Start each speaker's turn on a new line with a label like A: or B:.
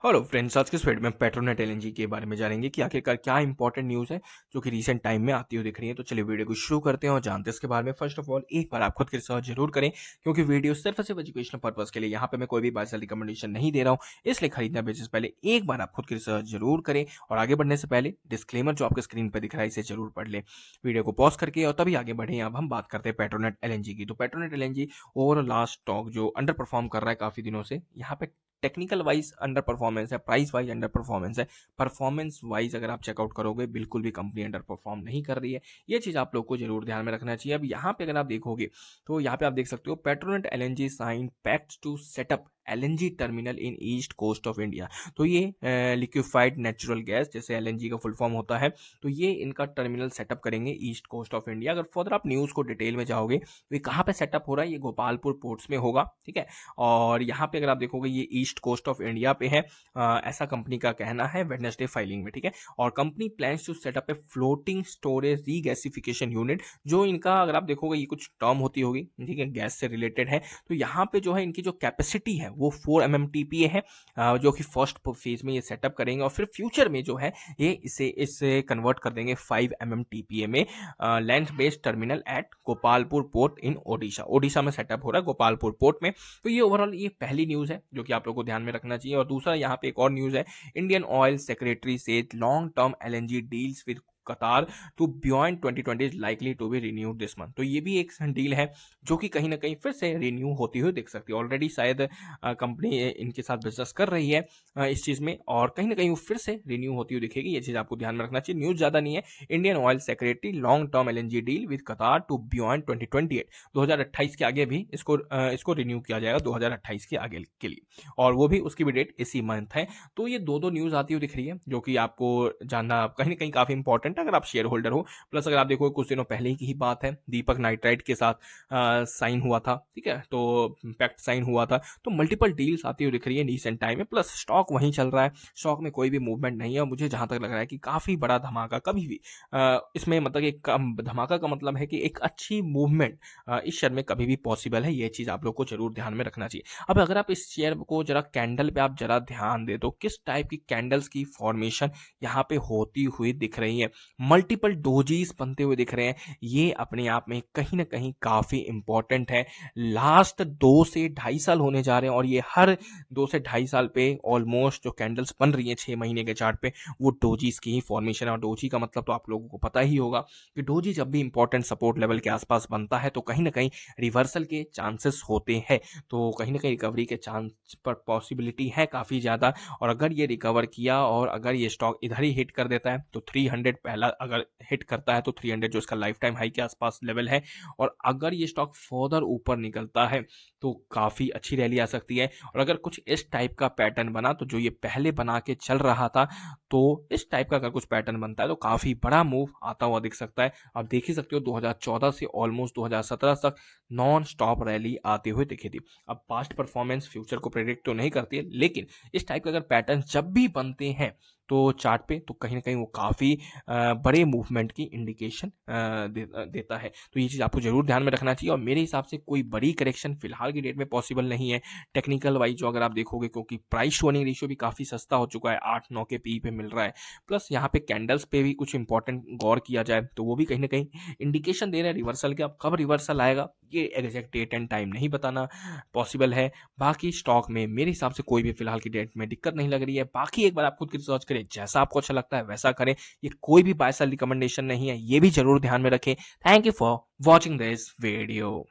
A: Hello friends, आज के इस वीडियो में पेट्रोनेट एलएनजी के बारे में जानेंगे कि आखिरकार क्या इंपॉर्टेंट न्यूज़ है जो कि रीसेंट टाइम में आती हुई दिख रही है। तो चलिए वीडियो को शुरू करते हैं और जानते हैं इसके बारे में। फर्स्ट ऑफ ऑल एक बार आप खुद के रिसर्च जरूर करें, क्योंकि वीडियो सिर्फ और सिर्फ एजुकेशनल पर्पज के लिए, यहाँ पे मैं कोई भी बाय सेल रिकमेंडेशन नहीं दे रहा हूँ। इसलिए खरीदना बेचने से पहले एक बार आप खुद की रिसर्च जरूर करें और आगे बढ़ने से पहले डिस्क्लेमर जो आपके स्क्रीन पर दिख रहा है इसे जरूर पढ़ लें। वीडियो को पॉज करके और तभी आगे बढ़े। अब हम बात करते हैं पेट्रोनेट एलएनजी की। तो Petronet LNG over last stock जो अंडर परफॉर्म कर रहा है काफी दिनों से, यहाँ पे टेक्निकल वाइज अंडर परफॉर्मेंस है, प्राइस वाइज अंडर परफॉर्मेंस है, परफॉर्मेंस वाइज अगर आप चेकआउट करोगे बिल्कुल भी कंपनी अंडर परफॉर्म नहीं कर रही है। ये चीज आप लोग को जरूर ध्यान में रखना चाहिए। अब यहाँ पे अगर आप देखोगे तो यहाँ पे आप देख सकते हो Petronet LNG sign pact to set up LNG terminal in east coast of India. तो ये लिक्विफाइड नेचुरल गैस, जैसे एलएनजी का फुल फॉर्म होता है, तो ये इनका टर्मिनल सेटअप करेंगे ईस्ट कोस्ट ऑफ इंडिया। अगर फर्दर आप न्यूज को डिटेल में जाओगे तो ये कहाँ पे सेटअप हो रहा है, ये गोपालपुर पोर्ट्स में होगा, ठीक है। और यहाँ पे अगर आप देखोगे ये ईस्ट कोस्ट ऑफ इंडिया पे है, ऐसा कंपनी का कहना है वेडनेसडे फाइलिंग में, ठीक है। और company plans to set up a floating storage regasification unit. जो इनका अगर आप देखोगे ये कुछ टर्म होती होगी, ठीक है, गैस से रिलेटेड है। तो यहाँ पे जो है इनकी जो कैपेसिटी है वो 4 MMTPA है, जो कि फर्स्ट फेज में ये सेटअप करेंगे और फिर फ्यूचर में जो है ये इसे कन्वर्ट कर देंगे 5 MMTPA में। Land based terminal at Gopalpur port in Odisha में सेटअप हो रहा है गोपालपुर पोर्ट में। तो ये ओवरऑल ये पहली न्यूज है जो कि आप लोगों को ध्यान में रखना चाहिए। और दूसरा यहाँ पे एक और न्यूज है, इंडियन ऑयल सेक्रेटरी से long term LNG deals with Qatar to beyond 2020 is likely to be renewed this month. तो ये भी एक डील है जो कि कहीं ना कहीं फिर से रिन्यू होती हुई दिख सकती है। ऑलरेडी शायद कंपनी इनके साथ बिजनेस कर रही है इस चीज में, और कहीं ना कहीं वो फिर से रिन्यू होती हुई दिखेगी। ये चीज आपको ध्यान में रखना चाहिए। न्यूज ज्यादा नहीं है। Indian oil secretary long term LNG deal with Qatar to beyond 2028, 2028 के आगे भी इसको रिन्यू किया जाएगा 2028 के आगे के लिए, और वो भी उसकी भी डेट इसी मंथ है। तो ये दो न्यूज आती हुई दिख रही है जो कि आपको जानना कहीं ना कहीं काफी इंपॉर्टेंट है अगर आप शेयर होल्डर हो। प्लस अगर आप देखो कुछ दिनों पहले की ही बात है, दीपक नाइट्राइट के साथ साइन हुआ था, ठीक है, तो पैक्ट साइन हुआ था। तो मल्टीपल डील्स आती हुई दिख रही है रिसेंट टाइम में। प्लस स्टॉक वहीं चल रहा है, स्टॉक में कोई भी मूवमेंट नहीं है। और मुझे जहां तक लग रहा है कि काफी बड़ा धमाका कभी भी इसमें, मतलब एक धमाका का मतलब है कि एक अच्छी मूवमेंट इस शेयर में कभी भी पॉसिबल है। ये चीज आप लोग को जरूर ध्यान में रखना चाहिए। अब अगर आप इस शेयर को जरा कैंडल पे आप जरा ध्यान दे तो किस टाइप की कैंडल्स की फॉर्मेशन यहाँ पे होती हुई दिख रही है, मल्टीपल डोजीज बनते हुए दिख रहे हैं। ये अपने आप में कहीं ना कहीं काफी इंपॉर्टेंट है। लास्ट 2 से 2.5 साल होने जा रहे हैं और ये हर 2 से 2.5 साल पे ऑलमोस्ट जो कैंडल्स बन रही है 6 महीने के चार्ट पे, वो डोजीज की ही फॉर्मेशन है। और डोजी का मतलब तो आप लोगों को पता ही होगा कि डोजी जब भी इंपॉर्टेंट सपोर्ट लेवल के आसपास बनता है तो कहीं ना कहीं रिवर्सल के चांसेस होते हैं। तो कहीं ना कहीं रिकवरी के चांस पर पॉसिबिलिटी है काफ़ी ज़्यादा। और अगर ये रिकवर किया और अगर ये स्टॉक इधर ही हिट कर देता है तो 300 पहला अगर हिट करता है तो 300 जो इसका लाइफ टाइम हाई के आसपास लेवल है, और अगर ये स्टॉक फर्दर ऊपर निकलता है तो काफ़ी अच्छी रैली आ सकती है। और अगर कुछ इस टाइप का पैटर्न बना तो जो ये पहले बना के चल रहा था, तो इस टाइप का अगर कुछ पैटर्न बनता है तो काफ़ी बड़ा मूव आता हुआ दिख सकता है। आप देख ही सकते हो 2014 से ऑलमोस्ट 2017 तक नॉन स्टॉप रैली आती हुई दिखी थी। अब पास्ट परफॉर्मेंस फ्यूचर को प्रेडिक्ट तो नहीं करती है, लेकिन इस टाइप के अगर पैटर्न जब भी बनते हैं तो चार्ट पे तो कहीं ना कहीं वो काफ़ी बड़े मूवमेंट की इंडिकेशन देता है। तो ये चीज़ आपको जरूर ध्यान में रखना चाहिए। और मेरे हिसाब से कोई बड़ी करेक्शन फिलहाल की डेट में पॉसिबल नहीं है। टेक्निकल वाइज जो अगर आप देखोगे, क्योंकि प्राइस टू अर्निंग रेशियो भी काफ़ी सस्ता हो चुका है, 8-9 के पी पे मिल रहा है। प्लस यहाँ पे कैंडल्स पे भी कुछ इंपॉर्टेंट गौर किया जाए तो वो भी कहीं ना कहीं इंडिकेशन दे रहे हैं रिवर्सल के। अब कब रिवर्सल आएगा ये एग्जैक्ट डेट एंड टाइम नहीं बताना पॉसिबल है। बाकी स्टॉक में मेरे हिसाब से कोई भी फिलहाल की डेट में दिक्कत नहीं लग रही है। बाकी एक बार आप खुद की रिसर्च करें, जैसा आपको अच्छा लगता है वैसा करें। ये कोई भी बाय सेल रिकमेंडेशन नहीं है, ये भी जरूर ध्यान में रखें। Thank you for watching this video.